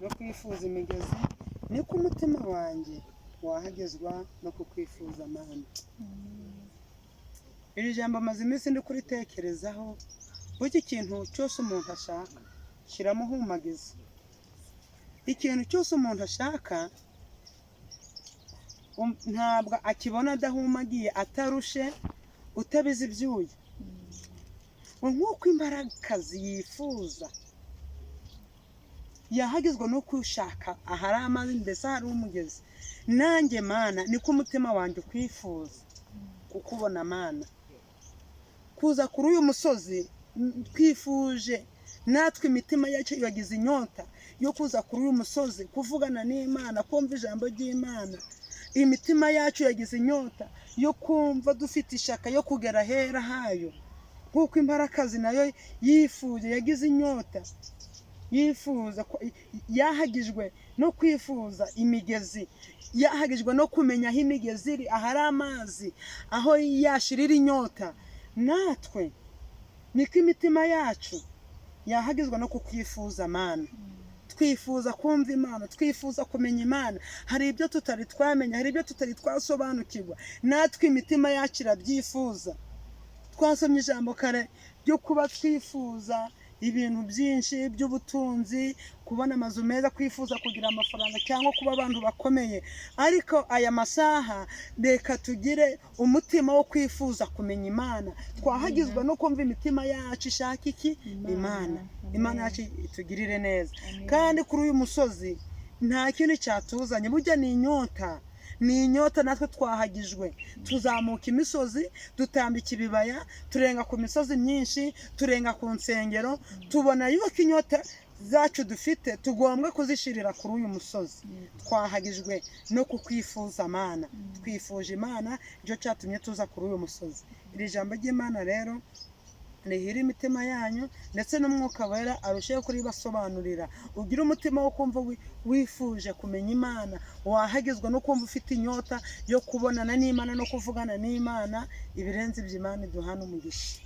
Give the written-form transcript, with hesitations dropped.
no kwifuza imigezi, niko umutima wanjye wahagezwa no kukwifuza Mana. Iri jambo amaze iminsi ndi kuritekerezaho. Burya ikintu cyose umuntu ashaka kiramuhumagiza. Ikintu cyose umuntu ashaka ntabwo akibona adahumagiye, atarushe, utabize ibyuya. Nk'uko imbaraga yifuza yahagizwa no kushaka ahari amazi mbese hari umugezi, nanjye Mana niko umutima wanjye ukwifuza kukubona Mana. Kuza kuri uyu musozi twifuje natwe imitima yacu yagize inyota yo kuza kuri uyu musozi kuvugana n'Imana, kumva ijambo ry'Imana. Imitima yacu yagize inyota yo kumva dufite ishaka yo kugera hera hayo, kuko imbarakazi nayo yifuje, yagize inyota, yifuza, yahagijwe no kwifuza imigezi, yahagijwe no kumenya aho imigezi iri, ahari amazi, aho yashirira inyota. Natwe niko imitima yacu yahagizwa no kukwifuza Mana. Twifuza kumva Imana, twifuza kumenya Imana. Hari ibyo tutari twamenya, hari ibyo tutari twasobanukirwa, natwe imitima yacu irabyifuza. Twasomye ijambo kare ryo kuba twifuza ibintu byinshi by'ubutunzi, kubona amazu meza, kwifuza kugira amafaranga cyangwa kuba abantu bakomeye. Ariko aya masaha reka tugire umutima wo kwifuza kumenya Imana. Twahagizwa no kumva imitima yacu ishaka iki? Imana. Imana yacu itugirire neza. Kandi kuri uyu musozi nta kintu cyatuzanye, burya ni inyota. Ni inyota, natwe twahagijwe. Tuzamuka imisozi, dutambika ibibaya, turenga ku misozi myinshi, turenga ku nsengero, tubona yuko inyota zacu dufite tugombwa kuzishirira kuri uyu musozi. Twahagijwe no kukwifuza Mana. Twifuje Imana, icyo cyatumye tuza kuri uyu musozi. Iri jambo ry'Imana rero rihira imitima yanyu, ndetse n'Umwuka Wera arusheho kuribasobanurira. Ugira umutima wo kumva wifuje kumenya Imana, wahagizwa no kumva ufite inyota yo kubonana n'Imana no kuvugana n'Imana. Ibirenze iby'Imana iduhana umugisha.